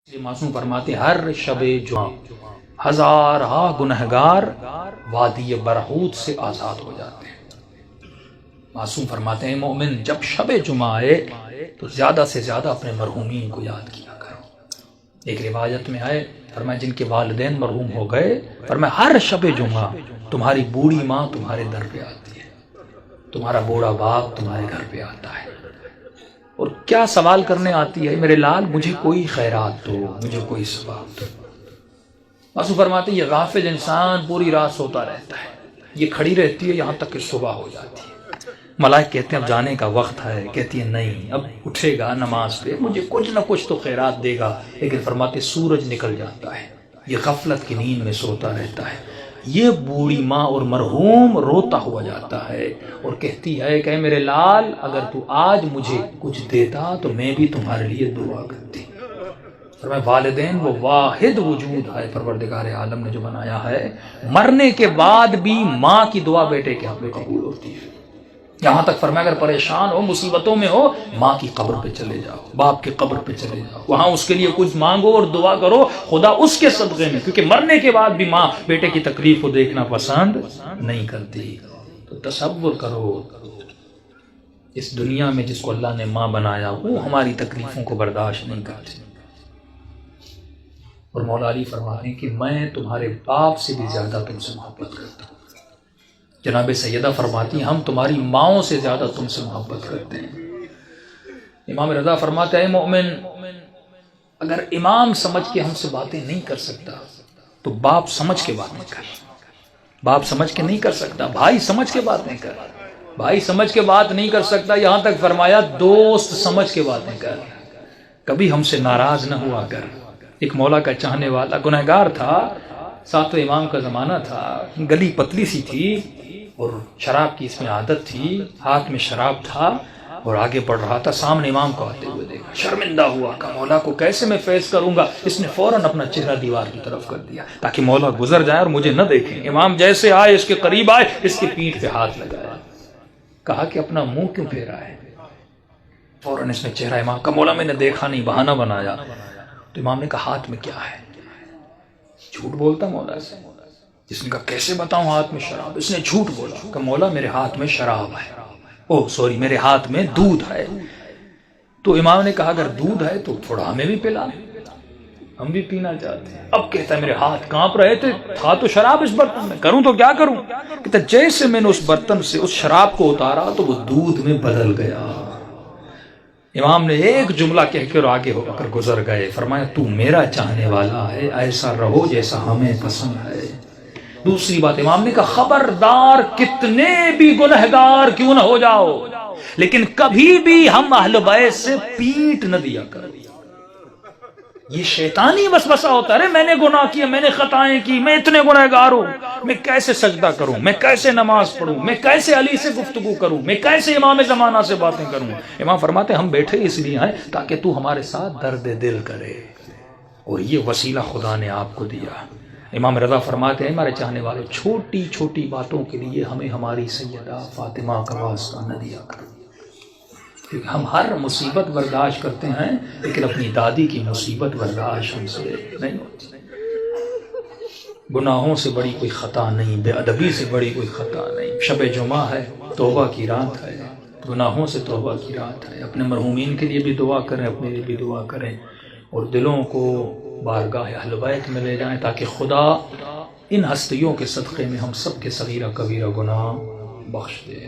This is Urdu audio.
معصوم فرماتے ہر شب جمعہ ہزارہ گنہگار وادی برہوت سے آزاد ہو جاتے ہیں۔ معصوم فرماتے ہیں مومن جب شب جمعہ آئے تو زیادہ سے زیادہ اپنے مرحومین کو یاد کیا کرو۔ ایک روایت میں آئے فرمایا جن کے والدین مرحوم ہو گئے فرمایا ہر شب جمعہ تمہاری بوڑھی ماں تمہارے در پہ آتی ہے، تمہارا بوڑھا باپ تمہارے گھر پہ آتا ہے اور کیا سوال کرنے آتی ہے، میرے لال مجھے کوئی خیرات دو، مجھے کوئی ثواب دو۔ معصوم فرماتے یہ غافل انسان پوری رات سوتا رہتا ہے، یہ کھڑی رہتی ہے یہاں تک کہ صبح ہو جاتی ہے۔ ملائک کہتے ہیں اب جانے کا وقت ہے، کہتی ہے نہیں اب اٹھے گا نماز پہ مجھے کچھ نہ کچھ تو خیرات دے گا، لیکن فرماتے سورج نکل جاتا ہے، یہ غفلت کی نیند میں سوتا رہتا ہے۔ یہ بوڑھی ماں اور مرحوم روتا ہوا جاتا ہے اور کہتی ہے کہ میرے لال اگر تو آج مجھے کچھ دیتا تو میں بھی تمہارے لیے دعا کرتی۔ فرمایا والدین وہ واحد وجود ہے پروردگار عالم نے جو بنایا ہے، مرنے کے بعد بھی ماں کی دعا بیٹے کے حق میں قبول ہوتی ہے۔ یہاں تک فرمایا اگر پریشان ہو مصیبتوں میں ہو ماں کی قبر پہ چلے جاؤ، باپ کی قبر پہ چلے جاؤ، وہاں اس کے لیے کچھ مانگو اور دعا کرو، خدا اس کے صدقے میں، کیونکہ مرنے کے بعد بھی ماں بیٹے کی تکلیف کو دیکھنا پسند نہیں کرتی۔ تو تصور کرو اس دنیا میں جس کو اللہ نے ماں بنایا وہ ہماری تکلیفوں کو برداشت نہیں کرتی، اور مولا علی فرماتے ہیں کہ میں تمہارے باپ سے بھی زیادہ تم سے محبت کرتا ہوں۔ جناب سیدہ فرماتی ہیں ہم تمہاری ماؤں سے زیادہ تم سے محبت کرتے ہیں۔ امام رضا فرماتے ہیں مومن اگر امام سمجھ کے ہم سے باتیں نہیں کر سکتا تو باپ سمجھ کے باتیں کر، باپ سمجھ کے نہیں کر سکتا بھائی سمجھ کے باتیں کر، بھائی سمجھ کے بات نہیں کر سکتا، یہاں تک فرمایا دوست سمجھ کے باتیں کر، کبھی ہم سے ناراض نہ ہوا کر۔ ایک مولا کا چاہنے والا گنہگار تھا، ساتویں امام کا زمانہ تھا، گلی پتلی سی تھی اور شراب کی اس میں عادت تھی، ہاتھ میں شراب تھا اور آگے بڑھ رہا تھا، سامنے امام کو آتے ہوئے دیکھا، شرمندہ ہوا کہ مولا کو کیسے میں فیس کروں گا، اس نے فوراً اپنا چہرہ دیوار کی طرف کر دیا تاکہ مولا گزر جائے اور مجھے نہ دیکھیں۔ امام جیسے آئے اس کے قریب آئے، اس کی پیٹھ پہ ہاتھ لگایا، کہا کہ اپنا منہ کیوں پھیرا ہے؟ فوراً اس نے چہرہ امام کا مولا میں نے دیکھا نہیں، بہانہ بنایا۔ تو امام نے کہا ہاتھ میں کیا ہے؟ جھوٹ بولتا مولا سے؟ جس نے کہا کیسے بتاؤں ہاتھ میں شراب؟ اس نے جھوٹ بولا کہ مولا میرے ہاتھ میں شراب ہے، میرے ہاتھ میں دودھ ہے۔ تو امام نے کہا اگر دودھ ہے تو تھوڑا ہمیں بھی پلا، ہم بھی پینا چاہتے ہیں۔ اب کہتا ہے میرے ہاتھ کانپ رہے تھے، تھا تو شراب اس برتن میں، کروں تو کیا کروں؟ کہتا جیسے میں نے اس برتن سے اس شراب کو اتارا تو وہ دودھ میں بدل گیا۔ امام نے ایک جملہ کہہ کے اور آگے ہو کر گزر گئے، فرمایا تو میرا چاہنے والا ہے، ایسا رہو جیسا ہمیں پسند ہے۔ دوسری بات امام نے کہا خبردار کتنے بھی گنہگار کیوں نہ ہو جاؤ لیکن کبھی بھی ہم اہل بیت سے پیٹ نہ دیا کرو۔ یہ شیطانی وسوسہ ہوتا ہے، میں نے گناہ کیا، میں نے خطائیں کی، میں اتنے گنہگار ہوں، میں کیسے سجدہ کروں، میں کیسے نماز پڑھوں، میں کیسے علی سے گفتگو کروں، میں کیسے امام زمانہ سے باتیں کروں۔ امام فرماتے ہم بیٹھے اس لیے ہیں تاکہ تو ہمارے ساتھ درد دل کرے، اور یہ وسیلہ خدا نے آپ کو دیا۔ امام رضا فرماتے ہیں ہمارے چاہنے والے چھوٹی چھوٹی باتوں کے لیے ہمیں ہماری سیدہ فاطمہ کا واسطہ نہ دیا کرو، کیونکہ ہم ہر مصیبت برداشت کرتے ہیں لیکن اپنی دادی کی مصیبت برداشت ہم سے نہیں ہوتی۔ گناہوں سے بڑی کوئی خطا نہیں، بے ادبی سے بڑی کوئی خطا نہیں۔ شب جمعہ ہے، توبہ کی رات ہے، گناہوں سے توبہ کی رات ہے۔ اپنے مرحومین کے لیے بھی دعا کریں، اپنے لیے بھی دعا کریں، اور دلوں کو بارگاہ اہل بیت میں لے جائیں تاکہ خدا ان ہستیوں کے صدقے میں ہم سب کے صغیرہ کبیرہ گناہ بخش دے۔